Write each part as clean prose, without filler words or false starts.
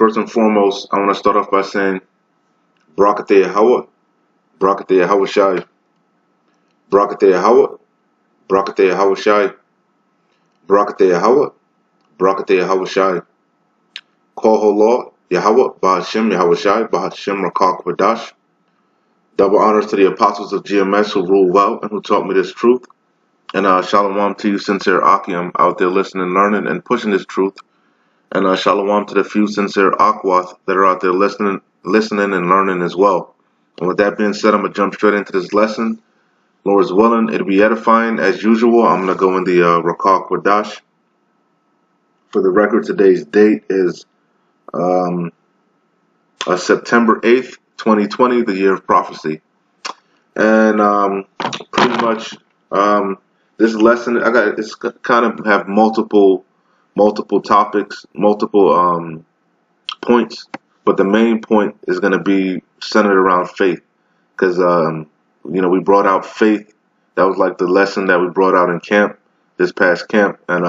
First and foremost, I want to start off by saying Barakateh Yahweh, Barakateh Yahweh Shai, Barakateh Yahweh, Barakateh Yahweh Shai, Barakateh Yahweh, Barakateh Yahweh Shai. Call ho Lord, Yahweh, Bahashem Yahweh Shai, Bahashem Rakal Kwadash. Double honors to the apostles of GMS who rule well and who taught me this truth. And shalom to you, sincere Akim, out there listening, learning, and pushing this truth. And shalom to the few sincere Akwath that are out there listening and learning as well. And with that being said, I'm going to jump straight into this lesson. Lord's willing, it'll be edifying. As usual, I'm going to go in the Rakal Kwadash. For the record, today's date is September 8th, 2020, the year of prophecy. And pretty much this lesson, it's kind of have multiple topics, multiple points, but the main point is going to be centered around faith, because we brought out faith. That was like the lesson that we brought out in camp, this past camp, and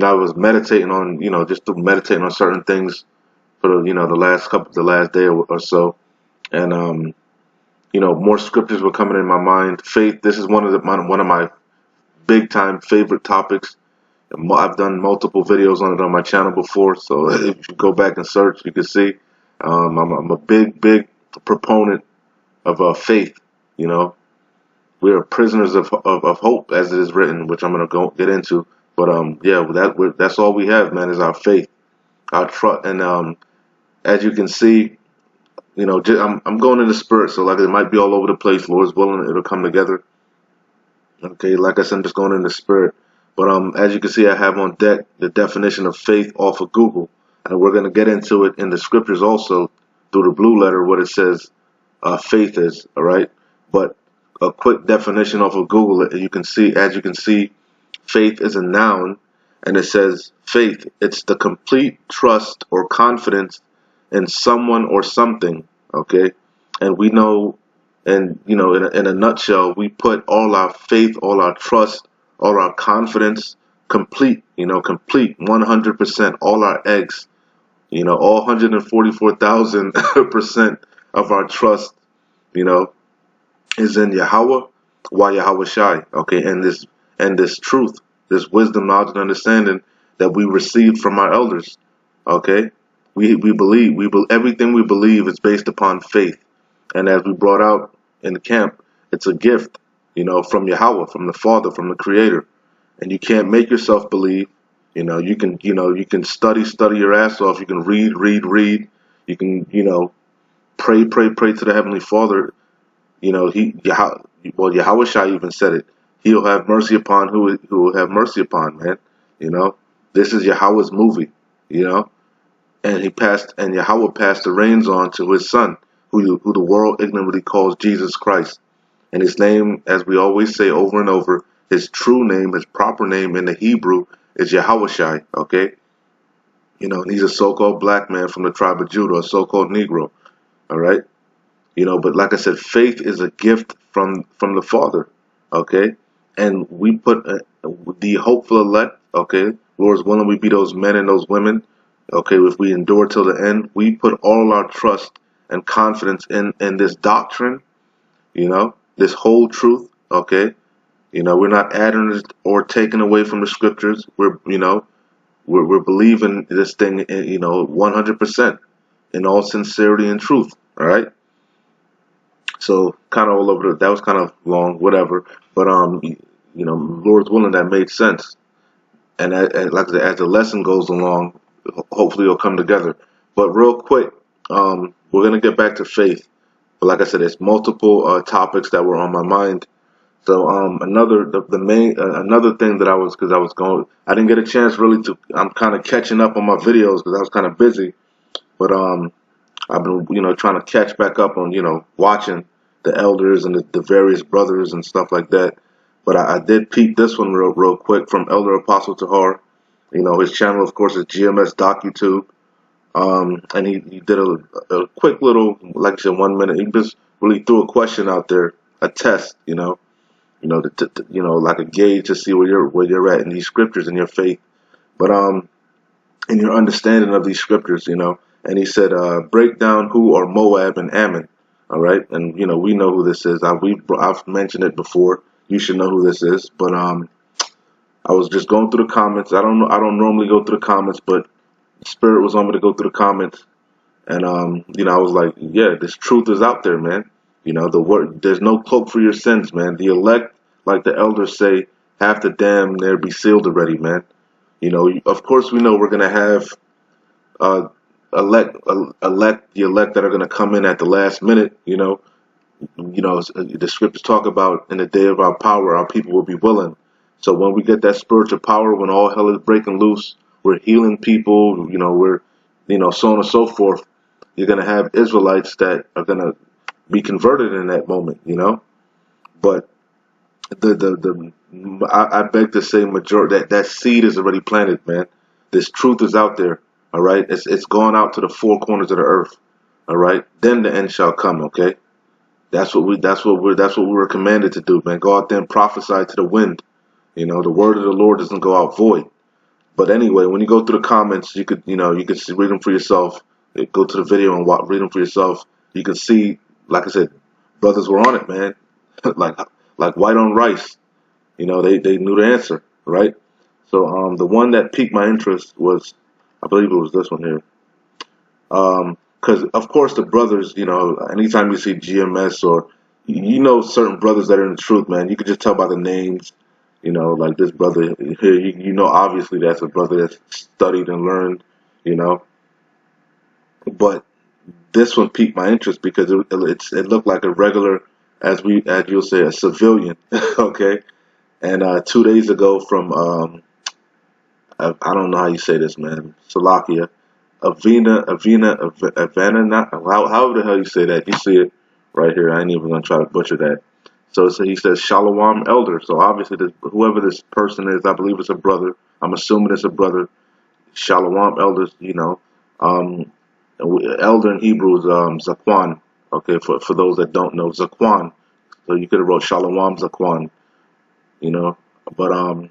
I was meditating on, just meditating on certain things for the last day or so, and more scriptures were coming in my mind. Faith. This is one of my big time favorite topics. I've done multiple videos on it on my channel before, so if you go back and search, you can see I'm a big proponent of faith. We are prisoners of hope, as it is written, which I'm going to get into. But that's all we have, man, is our faith, our trust. And as you can see, I'm going in the spirit, so like it might be all over the place. Lord's willing, it'll come together. Okay, like I said, I'm just going in the spirit. But as you can see, I have on deck the definition of faith off of Google, and we're going to get into it in the scriptures also through the blue letter, what it says faith is. All right, but a quick definition off of Google, as you can see, faith is a noun, and it says faith. It's the complete trust or confidence in someone or something. Okay, and we know, and in a nutshell, we put all our faith, all our trust, all our confidence, complete 100%, all our eggs, all 144,000% of our trust, is in Yahweh, Yahweh Shai. Okay, and this truth, this wisdom, knowledge, and understanding that we received from our elders. Okay, we believe everything we believe is based upon faith, and as we brought out in the camp, it's a gift, from Yahweh, from the Father, from the Creator, and you can't make yourself believe. You can study your ass off. You can read. You can pray to the Heavenly Father. Yahweh Shai even said it. He'll have mercy upon who will have mercy upon, man. This is Yahweh's movie, and Yahweh passed the reins on to his son, who the world ignorantly calls Jesus Christ. And his name, as we always say over and over, his true name, his proper name in the Hebrew is Yahweh Shai, okay? And he's a so-called black man from the tribe of Judah, a so-called Negro, all right? But like I said, faith is a gift from the Father, okay? And we put the hopeful elect, okay? Lord's willing, we be those men and those women, okay? If we endure till the end, we put all our trust and confidence in this doctrine, this whole truth, okay? We're not adding or taking away from the scriptures. We're believing this thing, 100% in all sincerity and truth. All right. So kind of all over. That was kind of long, whatever. But Lord's willing, that made sense. And like I said, as the lesson goes along, hopefully it'll come together. But real quick, we're gonna get back to faith. But like I said, there's multiple topics that were on my mind. So another thing that I didn't get a chance really to. I'm kind of catching up on my videos because I was kind of busy, but I've been trying to catch back up on watching the elders and the various brothers and stuff like that. But I did peep this one real quick from Elder Apostle Tahar. His channel, of course, is GMS DocuTube. And he did a quick little, like I said, 1 minute. He just really threw a question out there, a test, like a gauge to see where you're at in these scriptures in your faith, but in your understanding of these scriptures, and he said, break down who are Moab and Ammon. All right, and we know who this is. I've mentioned it before. You should know who this is. But I was just going through the comments. I don't know. I don't normally go through the comments, but the Spirit was on me to go through the comments, and I was like, yeah, this truth is out there, man. The word. There's no cloak for your sins, man. The elect, like the elders say, have to damn near be sealed already, man. Of course, we know we're gonna have uh, elect the elect that are gonna come in at the last minute. The scriptures talk about in the day of our power, our people will be willing. So when we get that spiritual power, when all hell is breaking loose, we're healing people. We're so on and so forth. You're gonna have Israelites that are gonna be converted in that moment. But I beg to say, majority that seed is already planted, man. This truth is out there. All right, it's gone out to the four corners of the earth. All right, then the end shall come. Okay, that's what we were commanded to do, man. Go out there and prophesy to the wind. The word of the Lord doesn't go out void. But anyway, when you go through the comments, you could read them for yourself. Go to the video and read them for yourself. You can see, like I said, brothers were on it, man. like white on rice. They knew the answer, right? So the one that piqued my interest was, I believe it was this one here. Because of course the brothers, anytime you see GMS or certain brothers that are in the truth, man, you could just tell by the names. Like this brother here, obviously that's a brother that's studied and learned. You know, but this one piqued my interest because it looked like a regular, as you'll say, a civilian. Okay, and 2 days ago from I don't know how you say this, man, Salakia. Avana, however the hell you say that. You see it right here. I ain't even gonna try to butcher that. So he says Shalom elder. So obviously, whoever this person is, I believe it's a brother. I'm assuming it's a brother. Shalom elders, um, elder in Hebrew is Zakwan. Okay, for those that don't know, Zakwan. So you could have wrote Shalom Zakwan. You know, but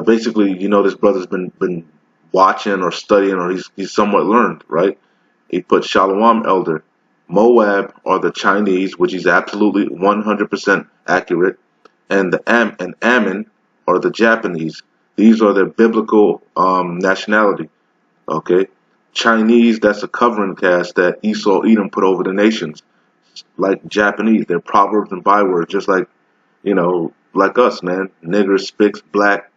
basically, this brother's been watching or studying, or he's somewhat learned, right? He put Shalom elder. Moab are the Chinese, which is absolutely 100% accurate, and Ammon are the Japanese. These are their biblical nationality. Okay, Chinese, that's a covering cast that Esau Edom put over the nations. Like Japanese, they're proverbs and bywords, just like like us, man. Nigger, Spix, black,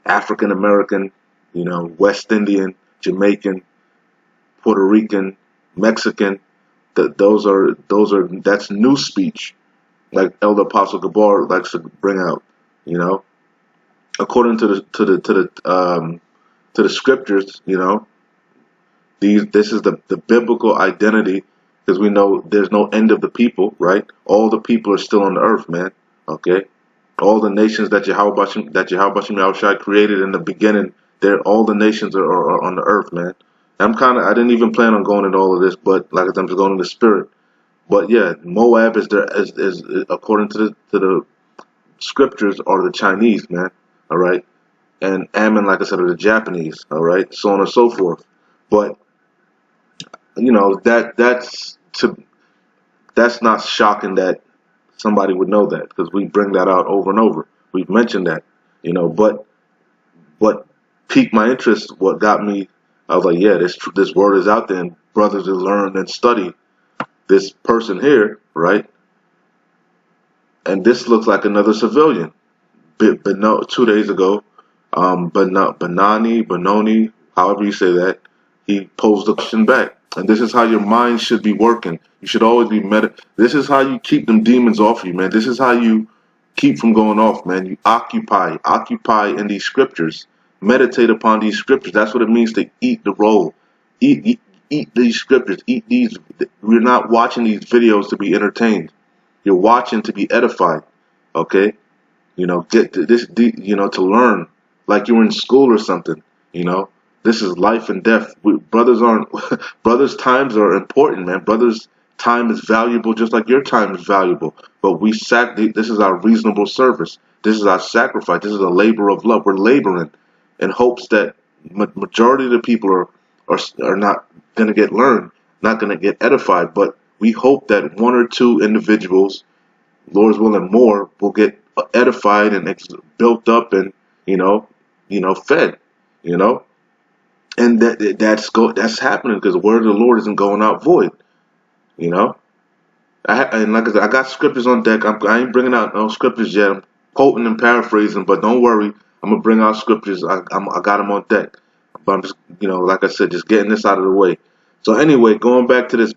African American, West Indian, Jamaican, Puerto Rican, Mexican. That's new speech, like Elder Apostle Gabar likes to bring out. According to the scriptures, this is the biblical identity, because we know there's no end of the people, right? All the people are still on the earth, man. Okay, all the nations that Yahweh Yahushua created in the beginning, all the nations are on the earth, man. I didn't even plan on going into all of this, but like I said, I'm just going in the spirit. But yeah, Moab is according to the scriptures, are the Chinese, man. All right, and Ammon, like I said, are the Japanese. All right, so on and so forth. But that's not shocking that somebody would know that, because we bring that out over and over. We've mentioned that, but what piqued my interest, what got me, I was like, yeah, this word is out there, and brothers have learned and studied this person here, right? And this looks like another civilian. But no, 2 days ago, Benoni, however you say that, he posed the question back. And this is how your mind should be working. You should always be This is how you keep them demons off you, man. This is how you keep from going off, man. You occupy in these scriptures. Meditate upon these scriptures. That's what it means to eat the roll. Eat these scriptures. Eat these. We're not watching these videos to be entertained. You're watching to be edified. Okay? Get this, to learn, like you were in school or something. This is life and death. Brothers' times are important, man. Brothers' time is valuable, just like your time is valuable. But this is our reasonable service. This is our sacrifice. This is a labor of love. We're laboring in hopes that majority of the people are not going to get learned, not going to get edified. But we hope that one or two individuals, Lord's willing, more will get edified and built up and fed, you know, and that's happening because the word of the Lord isn't going out void, you know. And like I said, I got scriptures on deck. I ain't bringing out no scriptures yet. I'm quoting and paraphrasing, but don't worry, I'm gonna bring out scriptures. I got them on deck, but I'm just like I said, just getting this out of the way. So anyway, going back to this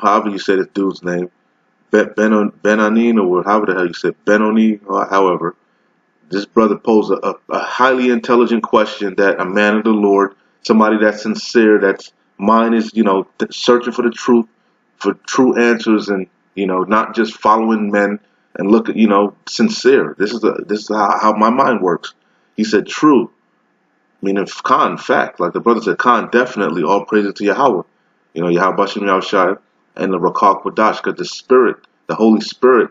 however you say this dude's name, Benanin, or however the hell you say Benoni, or however. This brother posed a highly intelligent question that a man of the Lord, somebody that's sincere, that's mind is searching for the truth, for true answers, and not just following men and look at sincere. This is how my mind works. He said true, meaning fact, like the brother said, definitely all praises to Yahweh, Yahweh Bashem Yahushai and the Rakak Wadash, because the Spirit, the Holy Spirit,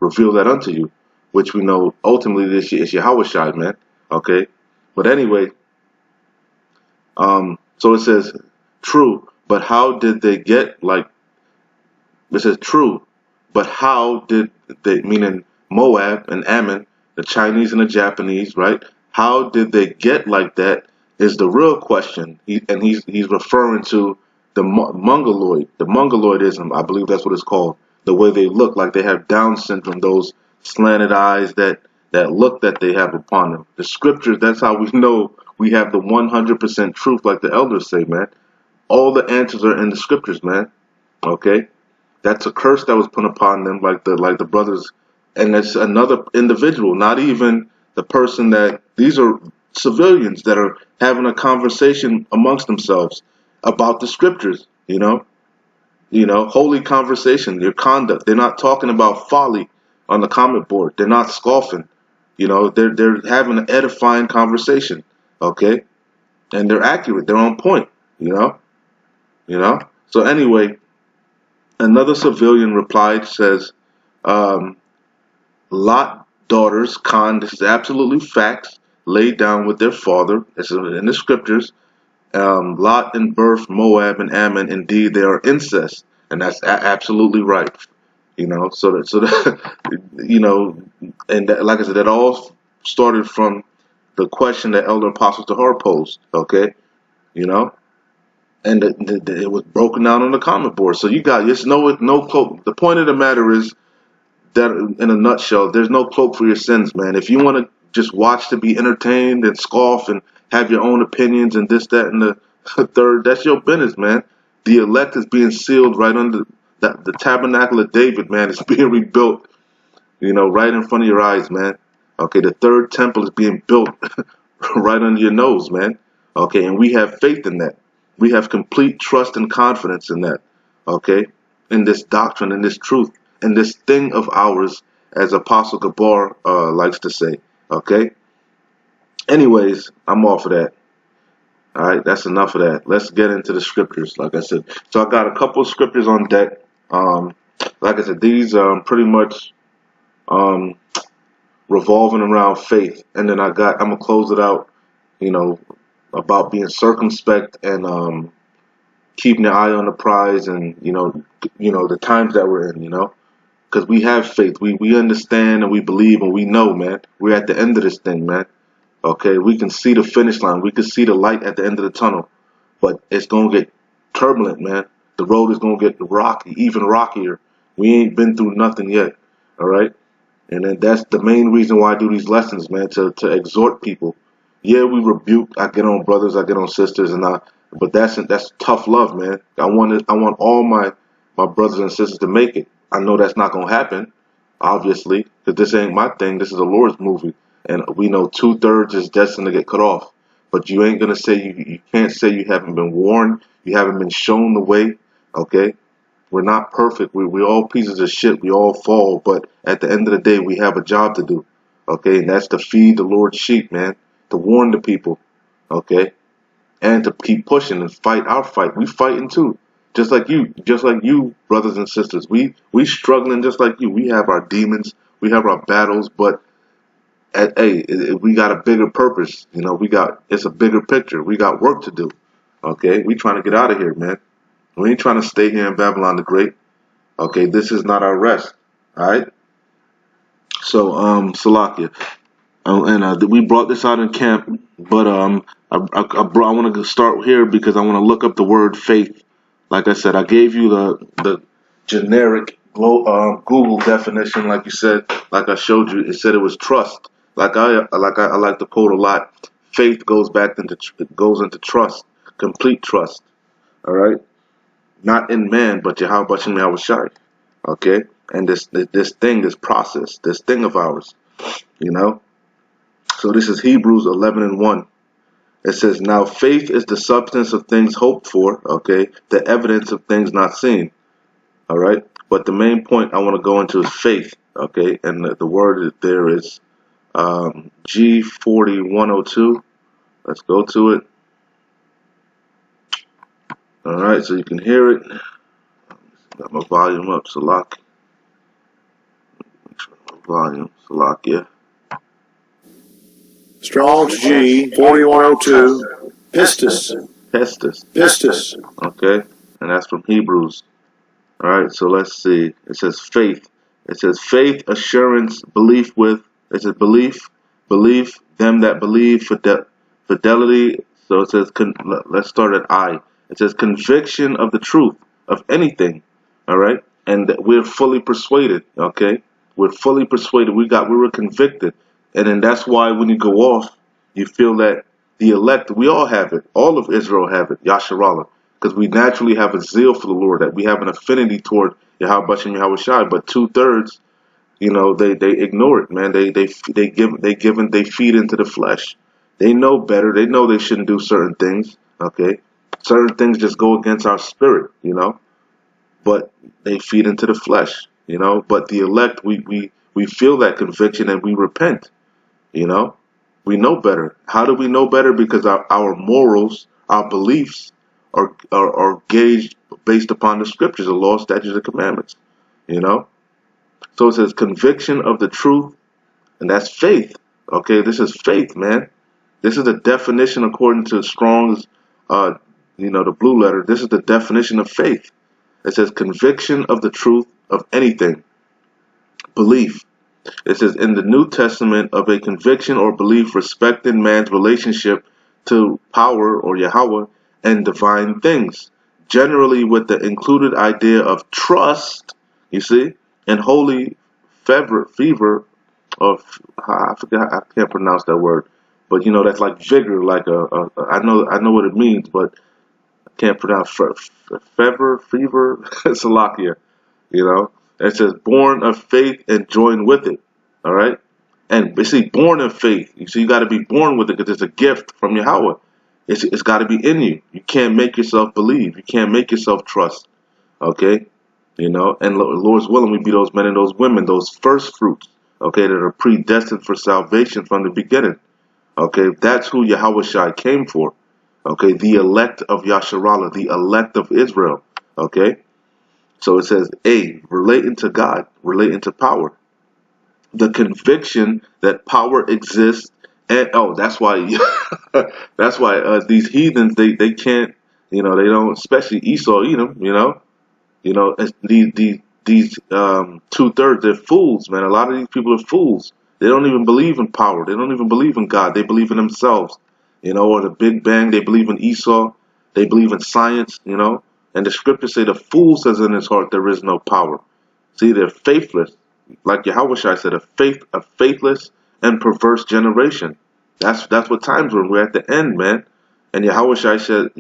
revealed that unto you, which we know ultimately is Yahweh Shai, man. Okay, but anyway, so it says true, but how did they get it says true, but how did they, meaning Moab and Ammon, the Chinese and the Japanese, right? How did they get like that is the real question. He's referring to the Mongoloidism, I believe that's what it's called. The way they look, like they have Down syndrome, those slanted eyes that look that they have upon them. The scriptures, that's how we know we have the 100% truth, like the elders say, man. All the answers are in the scriptures, man. Okay? That's a curse that was put upon them, like the brothers, and it's another individual, not even the person that, these are civilians that are having a conversation amongst themselves about the scriptures, holy conversation, your conduct. They're not talking about folly on the comment board. They're not scoffing. They're having an edifying conversation, okay? And they're accurate. They're on point, So anyway, another civilian replied, says, Lot daughters, this is absolutely facts, laid down with their father. It's in the scriptures. Lot and birth, Moab and Ammon, indeed they are incest, and that's absolutely right. And that, like I said, that all started from the question that Elder Apostle Tahar posed. Okay, and it was broken down on the comment board. So you got no cloak. The point of the matter is that, in a nutshell, there's no cloak for your sins, man. If you want to just watch to be entertained and scoff and have your own opinions and this, that, and the third, that's your business, man. The elect is being sealed right under the tabernacle of David, man. It's being rebuilt, right in front of your eyes, man. Okay, the third temple is being built right under your nose, man. Okay, and we have faith in that. We have complete trust and confidence in that. Okay, in this doctrine, in this truth, in this thing of ours, as Apostle Gabar likes to say. Okay. Anyways, I'm off of that. All right, that's enough of that. Let's get into the scriptures, like I said. So I got a couple of scriptures on deck. Like I said, these are pretty much revolving around faith, and then I'm gonna close it out, about being circumspect and keeping your eye on the prize, and the times that we're in, because we have faith, we understand and we believe and we know, man. We're at the end of this thing, man. Okay, we can see the finish line. We can see the light at the end of the tunnel, but it's gonna get turbulent, man. The road is gonna get rocky, even rockier. We ain't been through nothing yet. All right, and then that's the main reason why I do these lessons, man, to exhort people. Yeah, we rebuke. I get on brothers, I get on sisters, but that's tough love, man. I want all my brothers and sisters to make it. I know that's not gonna happen, obviously, because this ain't my thing. This is the Lord's movie. And we know 2/3 is destined to get cut off. But you ain't gonna say you can't say you haven't been warned, you haven't been shown the way. Okay? We're not perfect. We're all pieces of shit. We all fall. But at the end of the day, we have a job to do. Okay? And that's to feed the Lord's sheep, man. To warn the people. Okay? And to keep pushing and fight our fight. We fighting too. Just like you, brothers and sisters. We struggling just like you. We have our demons. We have our battles, but we got a bigger purpose. It's a bigger picture. We got work to do. Okay, we trying to get out of here, man. We ain't trying to stay here in Babylon the Great. Okay, this is not our rest. All right. So, Salakia, and we brought this out in camp, but I want to start here because I want to look up the word faith. Like I said, I gave you the generic Google definition, like you said, like I showed you. It said it was trust. I like to quote a lot. Faith goes into trust, complete trust. All right, not in man, but Yahweh Shem Yahweh Shai. Okay, and this thing, this process, this thing of ours, you know. So this is Hebrews 11:1. It says, "Now faith is the substance of things hoped for." Okay, the evidence of things not seen. All right, but the main point I want to go into is faith. Okay, and the word there is G4102. Let's go to it. All right, so you can hear it. Got my volume up, Salak. Make sure my volume, Salak, yeah. Strong's G 4102. Pistis. Pestis. Pistis. Okay, and that's from Hebrews. All right, so let's see. It says faith. It says faith, assurance, belief with. It says belief, them that believe, fidelity. So it says, let's start at I. It says conviction of the truth of anything. All right, and we're fully persuaded. Okay, we're fully persuaded. We were convicted, and then that's why when you go off, you feel that the elect. We all have it. All of Israel have it. Yasharallah, because we naturally have a zeal for the Lord, that we have an affinity toward Yahweh and Yahweh Shai. But 2/3, they ignore it, man. They feed into the flesh. They know better. They know they shouldn't do certain things. Okay, certain things just go against our spirit, but they feed into the flesh, But the elect, we feel that conviction and we repent, you know. We know better. How do we know better? Because our morals, our beliefs are gauged based upon the scriptures, the law, statutes, and commandments, you know. So it says conviction of the truth, and that's faith. Okay, this is faith, man. This is the definition according to Strong's, the blue letter. This is the definition of faith. It says conviction of the truth of anything. Belief. It says in the New Testament of a conviction or belief respecting man's relationship to power or Yahweh and divine things, generally with the included idea of trust, you see, and holy fever of, I forget, I can't pronounce that word, but that's like vigor, like I know what it means, but I can't pronounce fever, Salakia. It says born of faith and join with it. All right. And you see, born of faith. You see, you got to be born with it because it's a gift from Yahweh. It's got to be in you. You can't make yourself believe. You can't make yourself trust. Okay. And Lord's willing, we be those men and those women, those first fruits. Okay. That are predestined for salvation from the beginning. Okay. That's who Yahweh Shai came for. Okay. The elect of Yasharallah, the elect of Israel. Okay. So it says, A, relating to God, relating to power. The conviction that power exists, and that's why these heathens they can't, they don't, especially Esau, Edom, these 2/3, they're fools, man. A lot of these people are fools. They don't even believe in power. They don't even believe in God. They believe in themselves, or the Big Bang. They believe in Esau. They believe in science, And the scriptures say the fool says in his heart there is no power. See, they're faithless. Like Yahweh Shai said, a faithless and perverse generation. That's what times we're in. We're at the end, man. And Yahweh Shai said,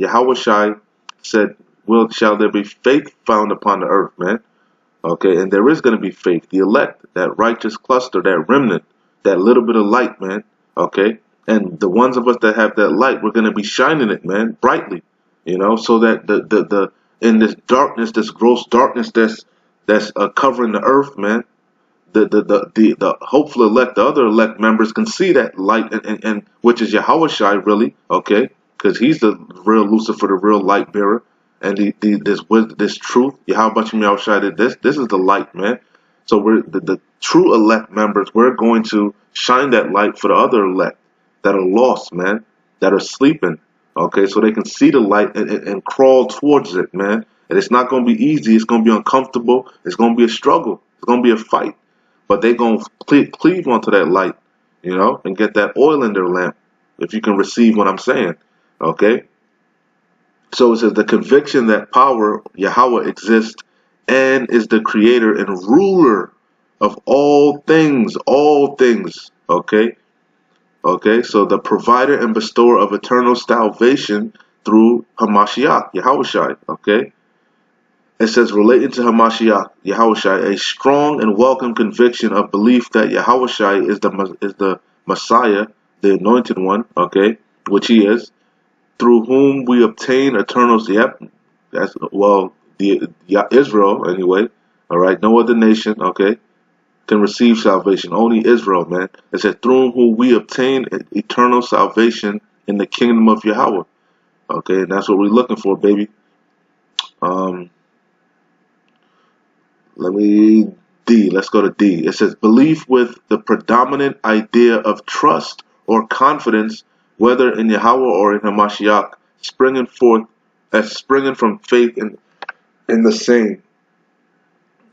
shall there be faith found upon the earth, man? Okay, and there is going to be faith, the elect, that righteous cluster, that remnant, that little bit of light, man. Okay, and the ones of us that have that light, we're going to be shining it, man, brightly, so that the in this darkness, this gross darkness that's covering the earth, man. The hopeful elect, the other elect members can see that light, and which is Yahweh Shai, really, okay, because he's the real Lucifer, the real light bearer, and this truth, Yahweh Shai did this. This is the light, man. So we're the true elect members. We're going to shine that light for the other elect that are lost, man, that are sleeping, Okay, so they can see the light and crawl towards it, man. And it's not going to be easy. It's going to be uncomfortable. It's going to be a struggle. It's going to be a fight. But they're going to cleave onto that light, and get that oil in their lamp, if you can receive what I'm saying. Okay? So it says the conviction that power, Yahweh, exists and is the creator and ruler of all things, all things. Okay? Okay, so the provider and bestower of eternal salvation through Hamashiach, Yahushai. Okay, it says relating to Hamashiach, Yahushai, a strong and welcome conviction of belief that Yahushai is the Messiah, the Anointed One. Okay, which He is, through whom we obtain eternal. Yep, that's Israel anyway. All right, no other nation. Okay, can receive salvation. Only Israel, man. It said, through whom we obtain eternal salvation in the kingdom of Yahweh. Okay, and that's what we're looking for, baby. Let's go to D. It says, belief with the predominant idea of trust or confidence, whether in Yahweh or in Hamashiach, springing from faith in the same.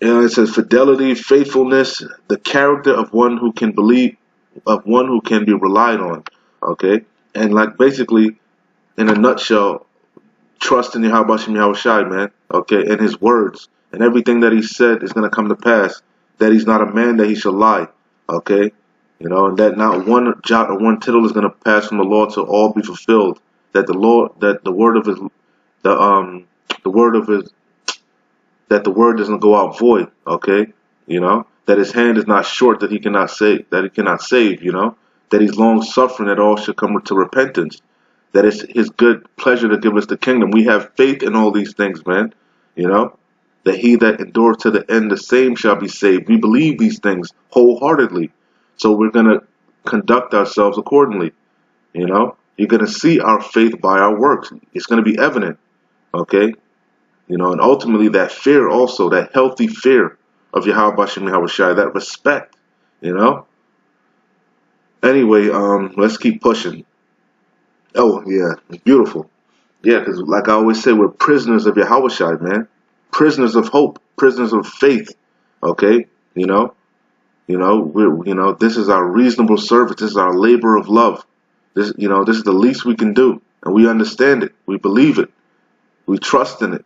It says fidelity, faithfulness, the character of one who can believe, of one who can be relied on. Okay, and like basically, in a nutshell, trust in Yahweh Shai, man. Okay, and His words and everything that He said is going to come to pass. That He's not a man that He shall lie. Okay, and that not one jot or one tittle is going to pass from the law till all be fulfilled. That the word of His, the word of His. That the word doesn't go out void, okay? That His hand is not short that He cannot save, that He's long suffering that all should come to repentance, that it's His good pleasure to give us the kingdom. We have faith in all these things, man, that he that endures to the end, the same shall be saved. We believe these things wholeheartedly, so we're going to conduct ourselves accordingly, You're going to see our faith by our works. It's going to be evident, okay? And ultimately that fear also, that healthy fear of Yahweh Bashem Yahweh Shai, that respect, Anyway, let's keep pushing. Oh, yeah, it's beautiful. Yeah, because like I always say, we're prisoners of Yahweh Shai, man. Prisoners of hope, prisoners of faith, okay? This is our reasonable service. This is our labor of love. This is the least we can do. And we understand it. We believe it. We trust in it,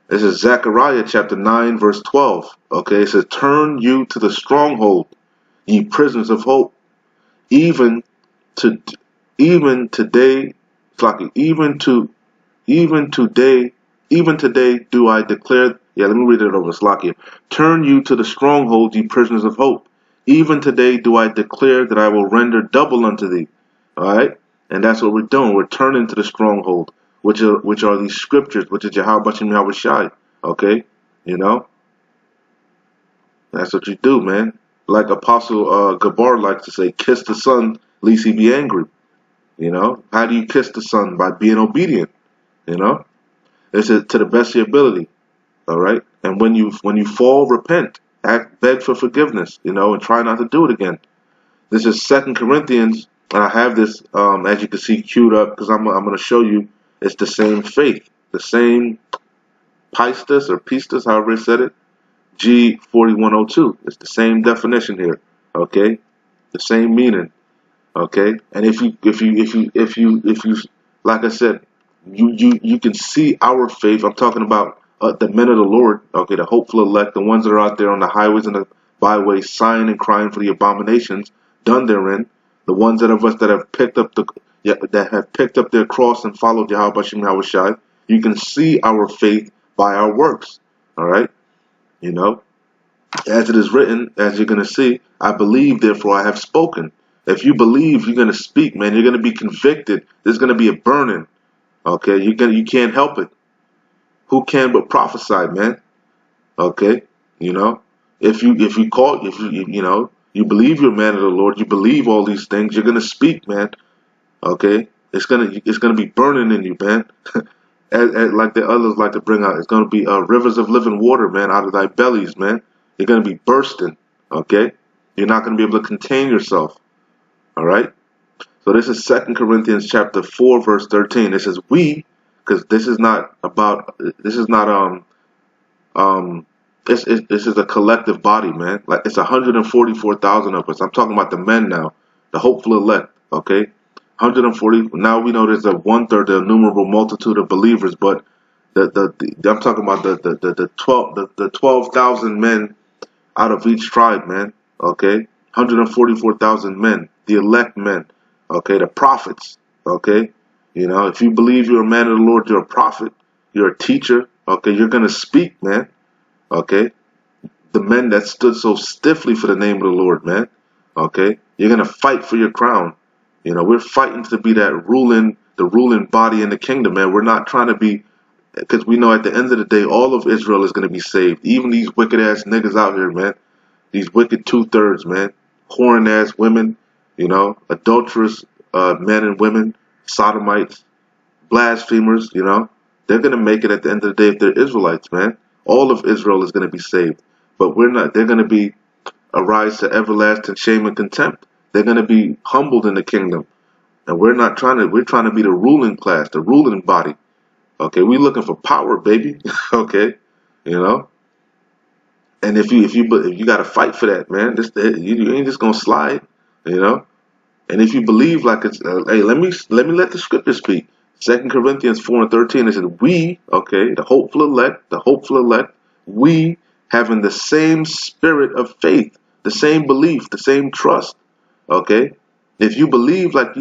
This is Zechariah chapter 9, verse 12. Okay, it says, turn you to the stronghold, ye prisoners of hope. Even today, even today do I declare. Yeah, let me read it over. Slakia. Turn you to the stronghold, ye prisoners of hope. Even today do I declare that I will render double unto thee. All right, and that's what we're doing. We're turning to the stronghold, which are these scriptures, which is Yahweh Bashem Yahweh Shai. Okay, that's what you do, man. Like Apostle Gabar likes to say, kiss the son, lest he be angry. How do you kiss the son? By being obedient. It's to the best of your ability. All right, and when you fall, repent, beg for forgiveness. And try not to do it again. This is 2 Corinthians, and I have this as you can see queued up because I'm going to show you. It's the same faith, the same pistis or pistis, however it said it. G4102. It's the same definition here. Okay, the same meaning. Okay, and if you, like I said, you can see our faith. I'm talking about the men of the Lord. Okay, the hopeful elect, the ones that are out there on the highways and the byways, sighing and crying for the abominations done therein. The ones that have picked up their cross and followed Yahweh Bashem Yahweh Shai. You can see our faith by our works. All right, as it is written, as you're going to see, I believe, therefore I have spoken. If you believe, you're going to speak, man. You're going to be convicted. There's going to be a burning. Okay, you can't help it. Who can but prophesy, man? Okay, if you believe you're a man of the Lord, you believe all these things, you're going to speak, man. Okay, it's gonna be burning in you, man. Like the others like to bring out, it's gonna be rivers of living water, man, out of thy bellies, man. You're gonna be bursting. Okay, you're not gonna be able to contain yourself. All right. So this is 2 Corinthians chapter 4, verse 13. It says we, because this is not this is a collective body, man. Like it's 144,000 of us. I'm talking about the men now, the hopeful elect. Okay, 140. Now we know there's a 1/3, the innumerable multitude of believers, but I'm talking about the 12,000 men out of each tribe, man. Okay, 144,000 men, the elect men. Okay, the prophets. Okay, if you believe you're a man of the Lord, you're a prophet, you're a teacher. Okay, you're gonna speak, man. Okay, the men that stood so stiffly for the name of the Lord, man. Okay, you're gonna fight for your crown. We're fighting to be the ruling body in the kingdom, man. We're not trying to be, because we know at the end of the day, all of Israel is gonna be saved. Even these wicked ass niggas out here, man. These wicked 2/3, man. Whoring ass women, adulterous men and women, sodomites, blasphemers, they're gonna make it at the end of the day if they're Israelites, man. All of Israel is gonna be saved. But we're not. They're gonna be arise to everlasting shame and contempt. They're gonna be humbled in the kingdom. And we're not trying to. We're trying to be the ruling class, the ruling body. Okay, we're looking for power, baby. Okay, you know. And if you got to fight for that, man. You ain't just gonna slide, you know. And if you believe like it's, hey, let the scripture speak. 2 Corinthians 4 and 13. It says, we, okay, the hopeful elect, we having the same spirit of faith, the same belief, the same trust. Okay, if you believe like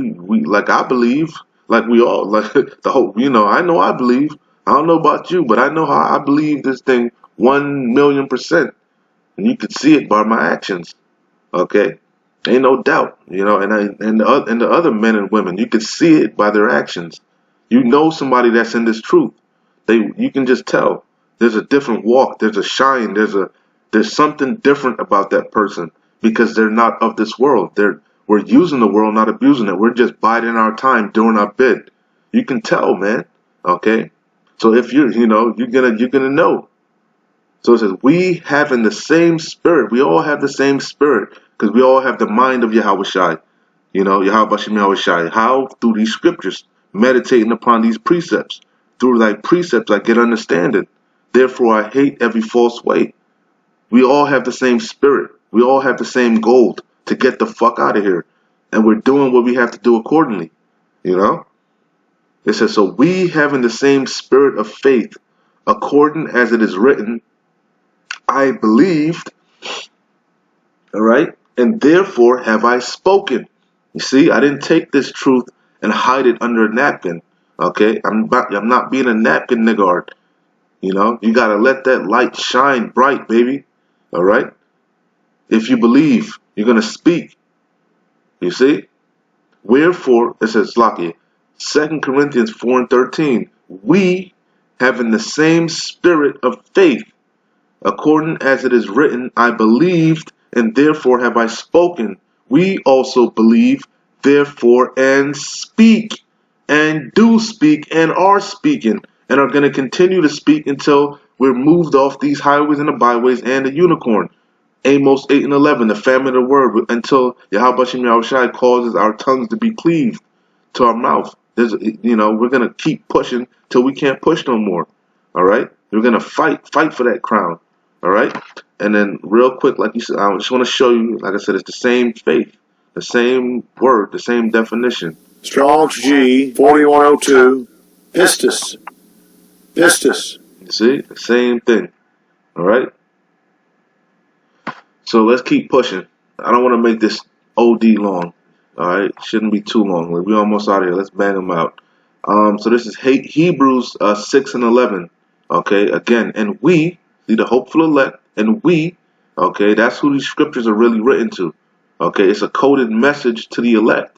I believe, like we all, like the whole, I know I believe. I don't know about you, but I know how I believe this thing 1,000,000%, and you can see it by my actions. Okay, ain't no doubt, and the other men and women, you can see it by their actions. You know somebody that's in this truth. You can just tell. There's a different walk. There's a shine. There's something different about that person because they're not of this world. We're using the world, not abusing it. We're just biding our time, doing our bid. You can tell, man. Okay. So if you're gonna know. So it says we having the same spirit. We all have the same spirit because we all have the mind of Yahweh Shai. Yahweh Shai. How? Through these scriptures, meditating upon these precepts. Through thy precepts I get understanding. Therefore I hate every false way. We all have the same spirit. We all have the same goal to get the fuck out of here. And we're doing what we have to do accordingly. It says, so we having the same spirit of faith, according as it is written, I believed, all right, and therefore have I spoken. You see, I didn't take this truth and hide it under a napkin. Okay, I'm not being a napkin niggard. You gotta let that light shine bright, baby. All right. If you believe, you're gonna speak. You see. Wherefore, it says, Slakia, 2 Corinthians 4 and 13. We having the same spirit of faith, according as it is written, I believed, and therefore have I spoken. We also believe, therefore, and speak, and do speak, and are speaking, and are going to continue to speak until we're moved off these highways and the byways and the unicorn. Amos 8 and 11, the famine of the word, until Yahweh Shem Yahushai causes our tongues to be cleaved to our mouth. We're going to keep pushing till we can't push no more. All right? We're going to fight for that crown. All right? And then real quick, like you said, I just want to show you, like I said, it's the same faith, the same word, the same definition. Strong's G 4102 pistis. Pistis. You see? The same thing. All right? So let's keep pushing. I don't want to make this OD long. All right? Shouldn't be too long. We're almost out of here. Let's bang them out. So this is Hebrews 6 and 11. Okay? Again, and we, see the hopeful elect, and we, okay, that's who these scriptures are really written to. Okay? It's a coded message to the elect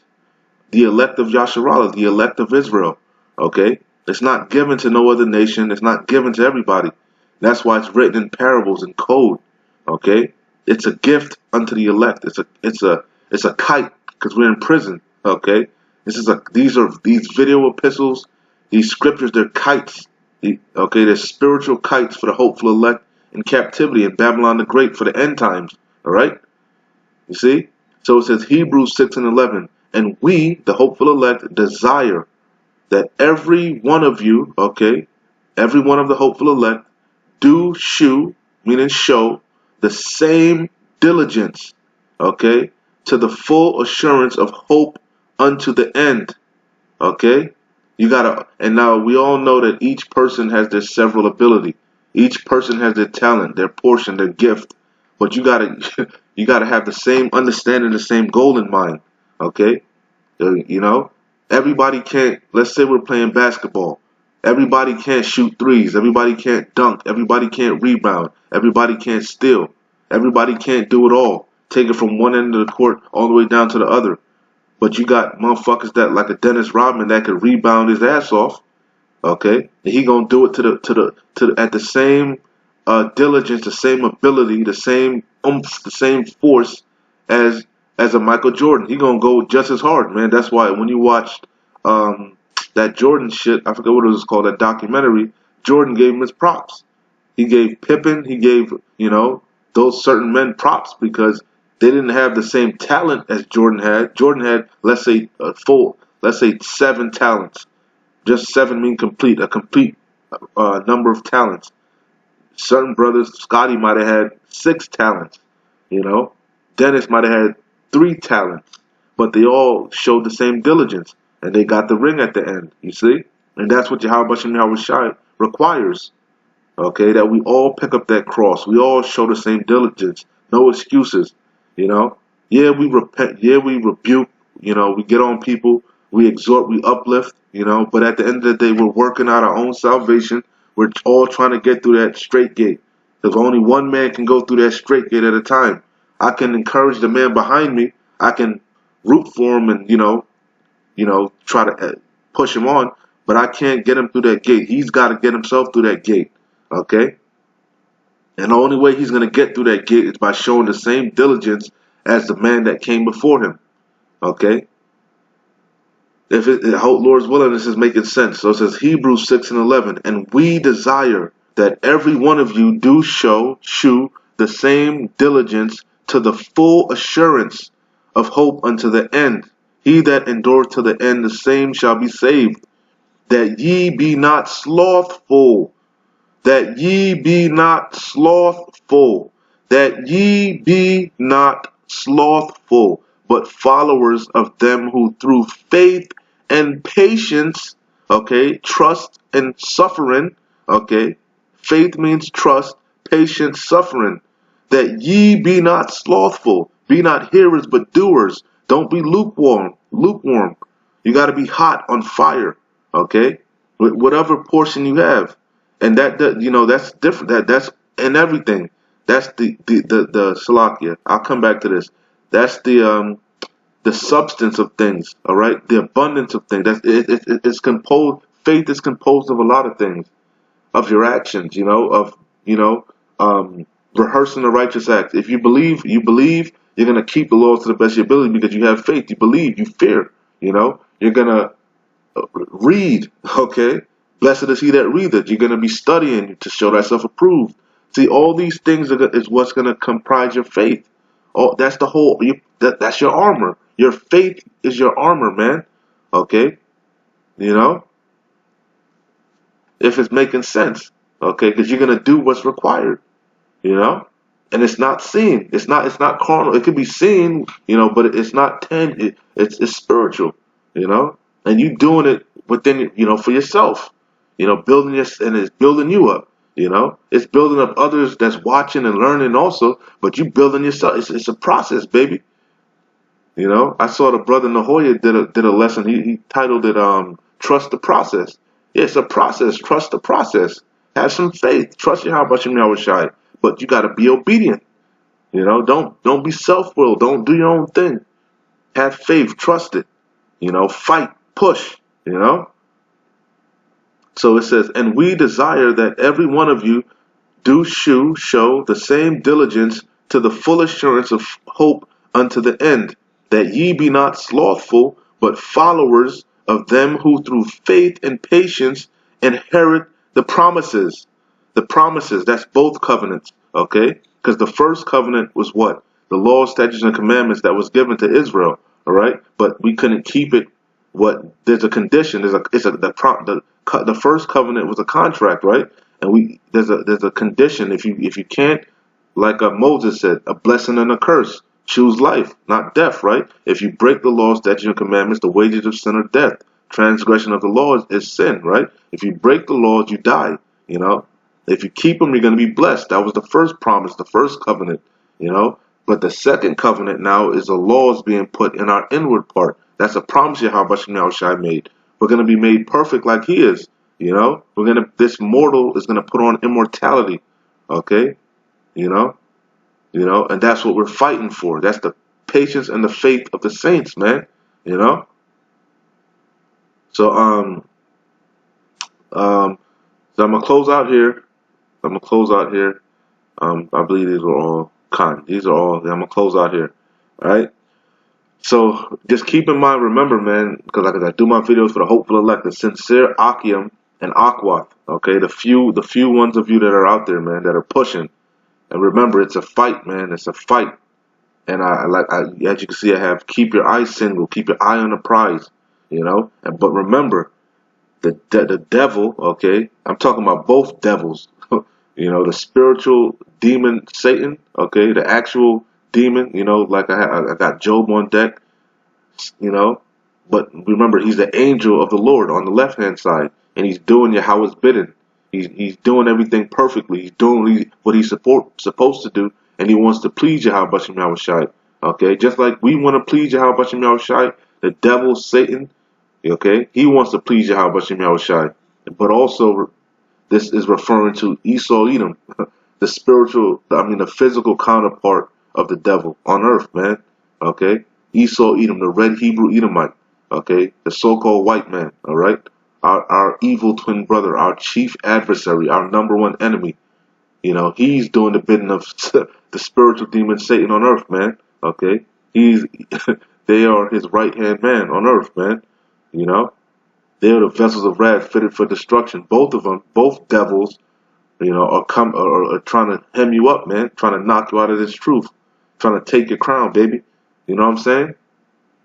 of Yasharallah, the elect of Israel. Okay? It's not given to no other nation. It's not given to everybody. That's why it's written in parables and code. Okay? It's a gift unto the elect. It's a kite because we're in prison. Okay? These video epistles, these scriptures, they're kites. Okay, they're spiritual kites for the hopeful elect in captivity in Babylon the Great for the end times. All right? You see? So it says Hebrews 6 and 11. And we, the hopeful elect, desire that every one of you, okay, every one of the hopeful elect, do shew, meaning show, the same diligence, okay, to the full assurance of hope unto the end, okay? You gotta, and now we all know that each person has their several ability. Each person has their talent, their portion, their gift. But you gotta, you gotta have the same understanding, the same goal in mind, okay? You know, everybody can't. Let's say we're playing basketball. Everybody can't shoot threes. Everybody can't dunk. Everybody can't rebound. Everybody can't steal. Everybody can't do it all. Take it from one end of the court all the way down to the other. But you got motherfuckers that like a Dennis Rodman that could rebound his ass off. Okay, and he gonna do it at the same diligence, the same ability, the same the same force as a Michael Jordan. He gonna go just as hard, man. That's why when you watched that Jordan shit, I forget what it was called, that documentary. Jordan gave him his props. He gave Pippen, he gave those certain men props because they didn't have the same talent as Jordan had. Jordan had, let's say, let's say 7 talents. Just 7 mean complete, a complete number of talents. Certain brothers, Scotty might have had 6 talents, Dennis might have had 3 talents, but they all showed the same diligence, and they got the ring at the end, you see? And that's what Yahweh Shem Yahweh Shai requires, okay? That we all pick up that cross. We all show the same diligence. No excuses, Yeah, we repent. Yeah, we rebuke. We get on people. We exhort. We uplift. But at the end of the day, we're working out our own salvation. We're all trying to get through that straight gate. Because only one man can go through that straight gate at a time. I can encourage the man behind me. I can root for him and try to push him on. But I can't get him through that gate. He's got to get himself through that gate. Okay. And the only way he's going to get through that gate is by showing the same diligence as the man that came before him. Okay? If Lord's willing, this is making sense. So it says Hebrews 6:11, and we desire that every one of you do shew the same diligence to the full assurance of hope unto the end. He that endureth to the end, the same shall be saved. That ye be not slothful. That ye be not slothful. That ye be not slothful, but followers of them who through faith and patience, okay, trust and suffering, okay, faith means trust, patience, suffering, that ye be not slothful, be not hearers but doers. Don't be lukewarm. You got to be hot on fire, okay, with whatever portion you have. And that's different. That's in everything. That's the Salakia. I'll come back to this. That's the substance of things. All right, the abundance of things. It's composed. Faith is composed of a lot of things, of your actions. Rehearsing the righteous acts. If you believe, you're gonna keep the laws to the best of your ability because you have faith. You believe. You fear. You're gonna read. Okay. Blessed is he that readeth. You're going to be studying to show thyself approved. See, all these things is what's going to comprise your faith. That's the whole. That's your armor. Your faith is your armor, man. Okay, if it's making sense. Okay, because you're going to do what's required. And it's not seen. It's not carnal. It could be seen. But it's not it's spiritual. And you doing it within. For yourself. Building and it's building you up. It's building up others that's watching and learning also, but you building yourself. It's a process, baby. I saw the brother Nahoya did a lesson. He titled it "Trust the Process." Yeah, it's a process. Trust the process. Have some faith. Trust Yahweh Shai, but you got to be obedient. Don't be self-willed. Don't do your own thing. Have faith. Trust it. Fight. Push. So it says, and we desire that every one of you do show the same diligence to the full assurance of hope unto the end, that ye be not slothful, but followers of them who through faith and patience inherit the promises. The promises, that's both covenants, okay? Because the first covenant was what? The law, statutes, and commandments that was given to Israel, All right, but we couldn't keep it. There's a condition. The first covenant was a contract, right? And there's a condition. If you can't, like Moses said, a blessing and a curse. Choose life, not death, right? If you break the law, statutes, and commandments, the wages of sin are death. Transgression of the law is sin, right? If you break the laws, you die. You know, if you keep them, you're going to be blessed. That was the first promise, the first covenant. You know, but the second covenant now is the laws being put in our inward part. That's a promise Yahweh Shai made. We're going to be made perfect like He is. You know, this mortal is going to put on immortality. Okay, you know, and that's what we're fighting for. That's the patience and the faith of the saints, man. You know. So so I'm gonna close out here. I believe these are all con. These are all. I'm gonna close out here. All right. So just keep in mind, remember, man, because like I do my videos for the hopeful elect, the sincere Akim and Aquath. Okay, the few ones of you that are out there, man, that are pushing. And remember, it's a fight, man. It's a fight. And as you can see, I have keep your eye single, keep your eye on the prize. You know. But remember, the devil. Okay, I'm talking about both devils. You know, the spiritual demon Satan. Okay, the actual demon. You know, like I got Job on deck. You know, but remember, he's the angel of the Lord on the left hand side, and he's doing Yahweh's bidding. He's doing everything perfectly. He's doing what he's supposed to do, and he wants to please Yahweh Bashem Yahushai. Okay, just like we want to please Yahweh Bashem Yahushai, the devil Satan. Okay, he wants to please Yahweh Bashem Yahushai, but also this is referring to Esau Edom, the physical counterpart of the devil on earth, man. Okay, Esau Edom, the red Hebrew Edomite. Okay, the so-called white man. All right, our evil twin brother, our chief adversary, our number one enemy. You know, he's doing the bidding of the spiritual demon Satan on earth, man. Okay, they are his right hand man on earth, man. You know, they are the vessels of wrath fitted for destruction. Both of them, both devils, you know, are trying to hem you up, man. Trying to knock you out of this truth. Trying to take your crown, baby. You know what I'm saying?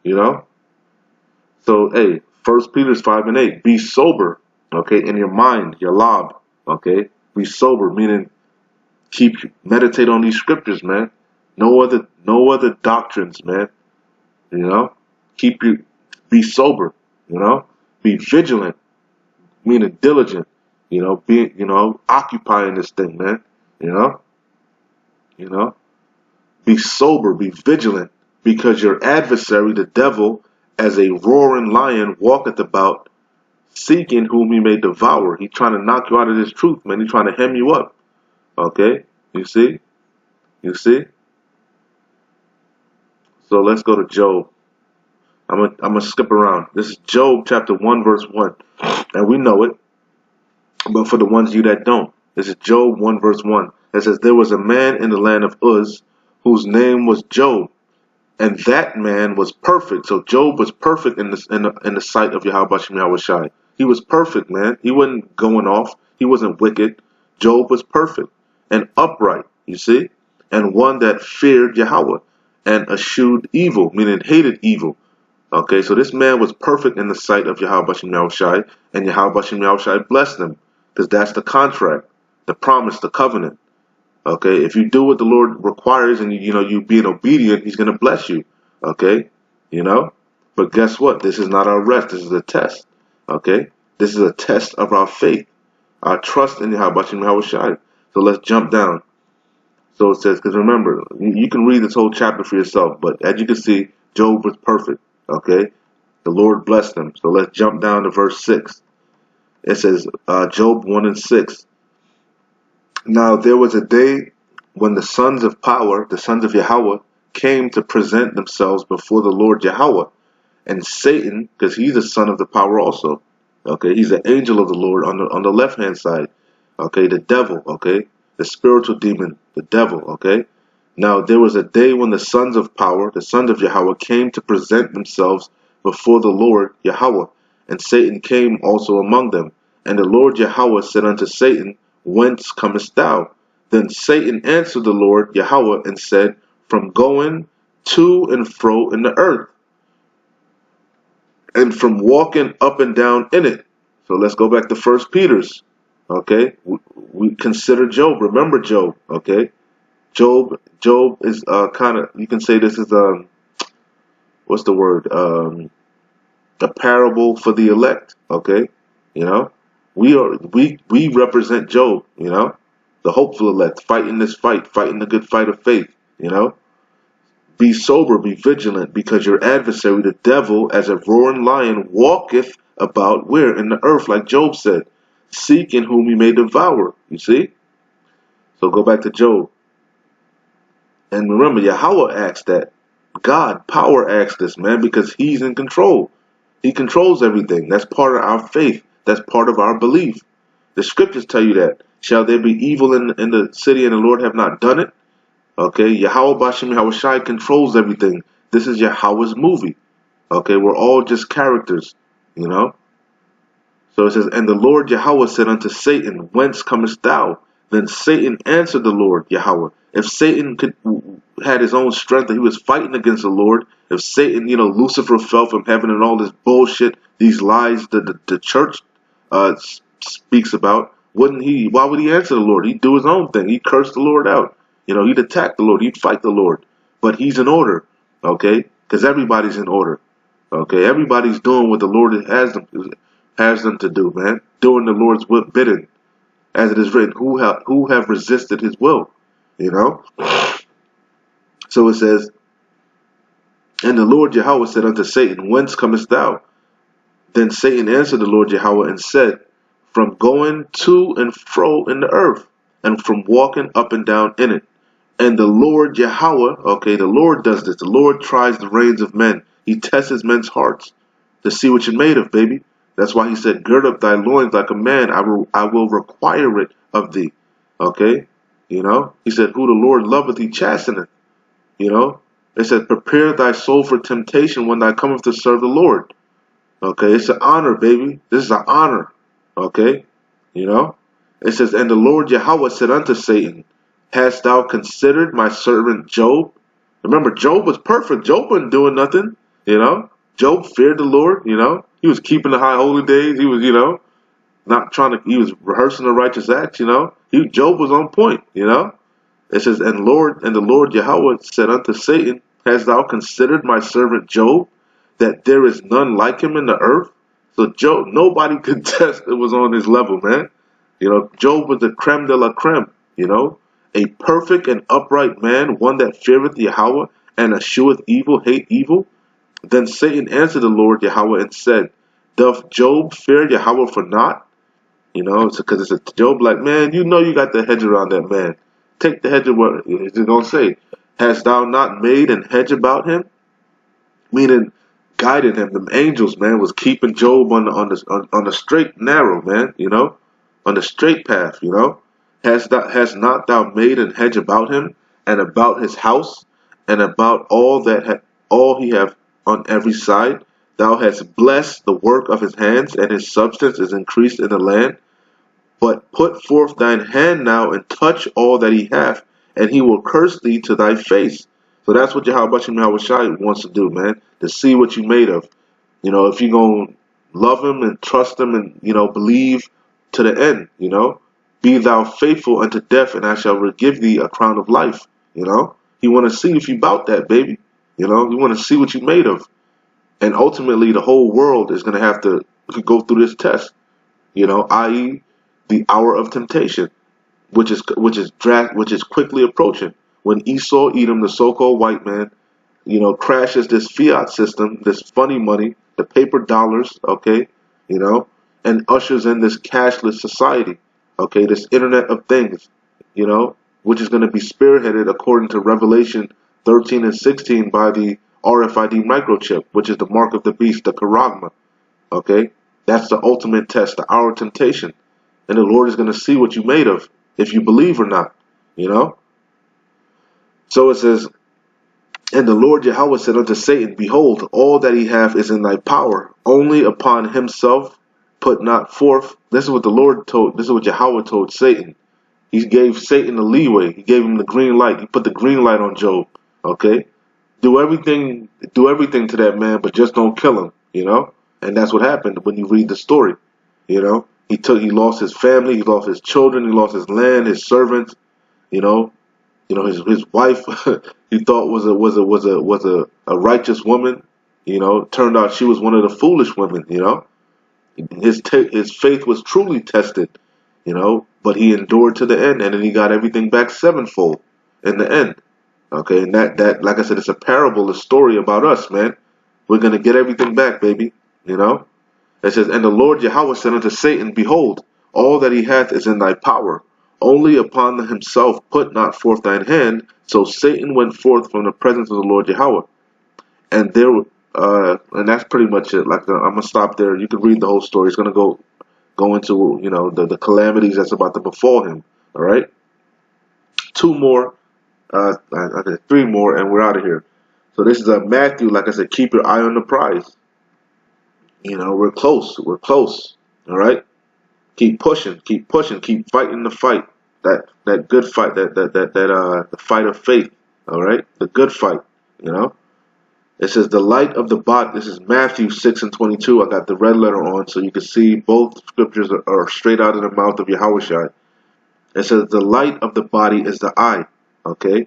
You know? So, hey, 1 Peter 5:8. Be sober, okay, in your mind, your lob, okay? Be sober, meaning meditate on these scriptures, man. No other doctrines, man. You know? Be sober, you know? Be vigilant, meaning diligent. You know, occupying this thing, man. You know, be sober, be vigilant, because your adversary, the devil, as a roaring lion, walketh about, seeking whom he may devour. He's trying to knock you out of this truth, man. He's trying to hem you up. Okay, you see. So let's go to Job. I'm gonna skip around. This is Job chapter 1 verse 1, and we know it. But for the ones of you that don't, this is Job 1 verse 1. It says, there was a man in the land of Uz whose name was Job, and that man was perfect. So Job was perfect in the sight of Yahweh Bashem Yahushai. He was perfect, man. He wasn't going off. He wasn't wicked. Job was perfect and upright, you see, and one that feared Yahweh and eschewed evil, meaning hated evil. Okay, so this man was perfect in the sight of Yahweh Bashem Yahushai, and Yahweh Bashem Yahushai blessed him. Because that's the contract, the promise, the covenant. Okay, if you do what the Lord requires and you being obedient, He's gonna bless you. Okay, you know. But guess what? This is not our rest. This is a test. Okay, this is a test of our faith, our trust in Yahweh Shai. So let's jump down. So it says, because remember, you can read this whole chapter for yourself. But as you can see, Job was perfect. Okay, the Lord blessed him. So let's jump down to verse 6. It says, Job 1 and 6. Now there was a day when the sons of power, the sons of Yahweh, came to present themselves before the Lord Yahweh. And Satan, because he's the son of the power also. Okay, he's the angel of the Lord on the left hand side. Okay, the devil, okay, the spiritual demon, the devil, okay. Now there was a day when the sons of power, the sons of Yahweh, came to present themselves before the Lord Yahweh. And Satan came also among them. And the Lord Yahweh said unto Satan, Whence comest thou? Then Satan answered the Lord Yahweh and said, From going to and fro in the earth. and from walking up and down in it. So let's go back to First Peter's. Okay, we consider Job. Remember Job. Okay, Job is kind of, you can say this is what's the word, a parable for the elect. Okay, you know, we represent Job. You know, the hopeful elect, fighting this fight, fighting the good fight of faith. You know, be sober, be vigilant, because your adversary, the devil, as a roaring lion, walketh about where? In the earth, like Job said, seeking whom he may devour. You see? So go back to Job. And remember, Yahweh asked that. God, power asked this, man, because he's in control. He controls everything. That's part of our faith. That's part of our belief. The scriptures tell you that. Shall there be evil in the city and the Lord have not done it? Okay, Yahweh Bashem Yahweh Shai controls everything. This is Yahweh's movie. Okay, we're all just characters, you know. So it says, and the Lord Yahweh said unto Satan, whence comest thou? Then Satan answered the Lord Yahweh. If Satan had his own strength and he was fighting against the Lord, if Satan, you know, Lucifer fell from heaven and all this bullshit, these lies that the church speaks about, wouldn't he? Why would he answer the Lord? He'd do his own thing. He'd curse the Lord out. You know, he'd attack the Lord. He'd fight the Lord. But he's in order, okay? Because everybody's in order, okay? Everybody's doing what the Lord has them to do, man. Doing the Lord's bidding, as it is written. Who have resisted his will, you know? So it says, and the Lord Yahweh said unto Satan, whence comest thou? Then Satan answered the Lord Yahweh and said, from going to and fro in the earth, and from walking up and down in it. And the Lord Yahweh, okay, the Lord does this. The Lord tries the reins of men. He tests men's hearts to see what you're made of, baby. That's why he said, gird up thy loins like a man. I will require it of thee. Okay? You know? He said, who the Lord loveth, he chasteneth. You know? It said, prepare thy soul for temptation when thou comest to serve the Lord. Okay? It's an honor, baby. This is an honor. Okay? You know? It says, and the Lord Yahweh said unto Satan, hast thou considered my servant Job? Remember, Job was perfect. Job wasn't doing nothing, you know. Job feared the Lord, you know. He was keeping the high holy days. He was, you know, not trying to, he was rehearsing the righteous acts, you know. Job was on point, you know. It says, and the Lord Yahweh said unto Satan, hast thou considered my servant Job, that there is none like him in the earth? So Job, nobody could test it was on his level, man. You know, Job was the creme de la creme, you know. A perfect and upright man, one that feareth Yahweh and escheweth evil, hate evil. Then Satan answered the Lord Yahweh and said, doth Job fear Yahweh for naught? You know, because it's a Job like, man, you know you got the hedge around that man. Take the hedge of what he's going to say. Hast thou not made an hedge about him? Meaning, guided him. Them angels, man, was keeping Job on the straight and narrow, man, you know, on the straight path, you know. Hast not thou made an hedge about him, and about his house, and about all he have on every side? Thou hast blessed the work of his hands, and his substance is increased in the land. But put forth thine hand now, and touch all that he hath, and he will curse thee to thy face. So that's what Yahweh Shai wants to do, man, to see what you made of. You know, if you're going to love him and trust him and, you know, believe to the end, you know. Be thou faithful unto death, and I shall give thee a crown of life. You know, he want to see if you bout that, baby. You know, he want to see what you made of, and ultimately the whole world is going to have to go through this test. You know, i.e., the hour of temptation, which is quickly approaching. When Esau, Edom, the so-called white man, you know, crashes this fiat system, this funny money, the paper dollars, okay, you know, and ushers in this cashless society. Okay, this Internet of Things, you know, which is going to be spearheaded according to Revelation 13 and 16 by the RFID microchip, which is the mark of the beast, the charagma. Okay, that's the ultimate test, the hour of temptation. And the Lord is going to see what you made of, if you believe or not, you know. So it says, and the Lord Yahweh said unto Satan, behold, all that he hath is in thy power, only upon himself put not forth. This is what the Lord told, this is what Yahweh told Satan. He gave Satan the leeway. He gave him the green light. He put the green light on Job. Okay? Do everything to that man, but just don't kill him, you know? And that's what happened when you read the story. You know, he lost his family, he lost his children, he lost his land, his servants. You know, his wife he thought was a righteous woman. You know, turned out she was one of the foolish women. You know, his faith was truly tested. You know, but he endured to the end, and then he got everything back sevenfold in the end. Okay, and that like I said, it's a parable, a story about us, man. We're gonna get everything back, baby. You know. It says, and the Lord Yahweh said unto Satan, Behold, all that he hath is in thy power. Only upon himself put not forth thine hand. So Satan went forth from the presence of the Lord Yahweh. And and that's pretty much it. Like I'm gonna stop there. You can read the whole story. It's gonna go into the calamities that's about to befall him. All right, two more, okay, three more, and we're out of here. So this is Matthew. Like I said, keep your eye on the prize. You know, we're close. We're close. All right. Keep pushing. Keep pushing. Keep fighting the fight. That good fight. The fight of faith. All right. The good fight. You know. It says the light of the body. This is Matthew 6:22. I got the red letter on so you can see both scriptures are straight out of the mouth of Yahushua. It says the light of the body is the eye. Okay.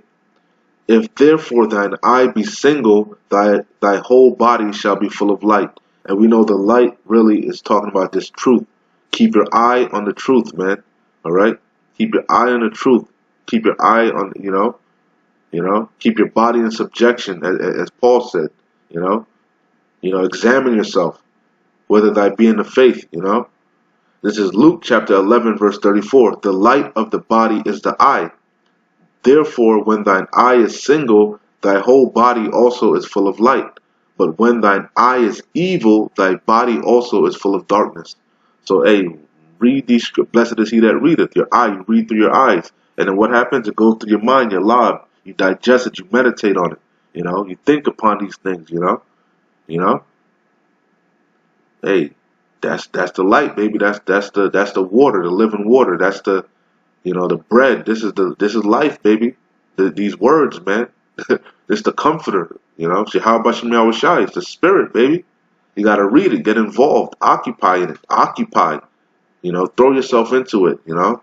If therefore thine eye be single, thy whole body shall be full of light. And we know the light really is talking about this truth. Keep your eye on the truth, man. All right? Keep your eye on the truth. Keep your eye on, keep your body in subjection, as Paul said, you know, examine yourself, whether thy be in the faith, you know. This is Luke chapter 11, verse 34. The light of the body is the eye. Therefore, when thine eye is single, thy whole body also is full of light. But when thine eye is evil, thy body also is full of darkness. So, hey, read these scriptures. Blessed is he that readeth. Your eye, you read through your eyes. And then what happens? It goes through your mind, your lob. You digest it, you meditate on it. You know, you think upon these things, you know. You know? Hey, that's the light, baby. That's the water, the living water. That's the the bread. This is life, baby. These words, man. It's the comforter, you know. See, how about Shemel Shai? It's the spirit, baby. You got to read it, get involved, occupy in it, occupy. You know, throw yourself into it, you know,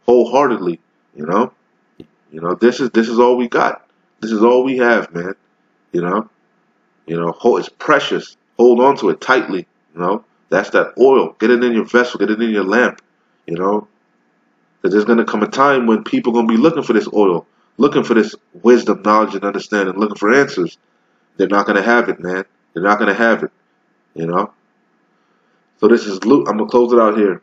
wholeheartedly. You know, this is all we got. This is all we have, man. You know, it's precious. Hold on to it tightly. You know, that's that oil. Get it in your vessel. Get it in your lamp. You know, because there's gonna come a time when people gonna be looking for this oil, looking for this wisdom, knowledge, and understanding, looking for answers. They're not gonna have it, man. They're not gonna have it. You know. So this is Luke. I'm gonna close it out here.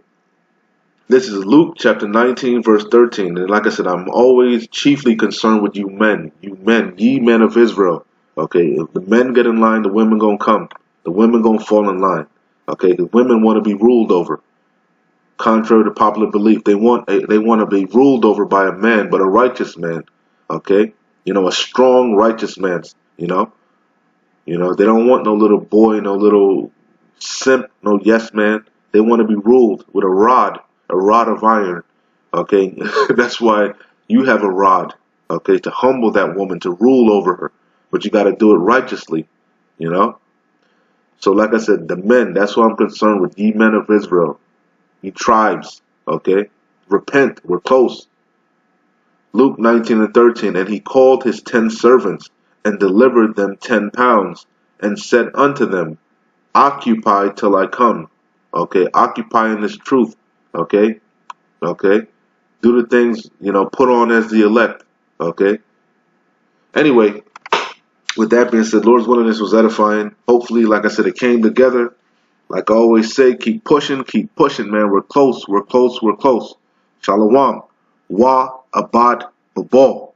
This is Luke chapter 19, verse 13. And like I said, I'm always chiefly concerned with you men, ye men of Israel. Okay, if the men get in line, the women gonna come. The women gonna fall in line. Okay, the women want to be ruled over. Contrary to popular belief, they want to be ruled over by a man, but a righteous man. Okay, a strong righteous man. You know, they don't want no little boy, no little simp, no yes man. They want to be ruled with a rod of iron. Okay, that's why you have a rod. Okay, to humble that woman, to rule over her, but you got to do it righteously. You know. So like I said, the men. That's what I'm concerned with. Ye men of Israel. Ye tribes, okay? Repent, we're close. Luke 19:13, and he called his 10 servants, and delivered them 10 pounds, and said unto them, Occupy till I come. Okay, occupy in this truth, okay? Okay? Do the things, put on as the elect, okay? Anyway, with that being said, Lord's willing, this was edifying. Hopefully, like I said, it came together. Like I always say, keep pushing, man. We're close, we're close, we're close. Shalom. Wa abad babal.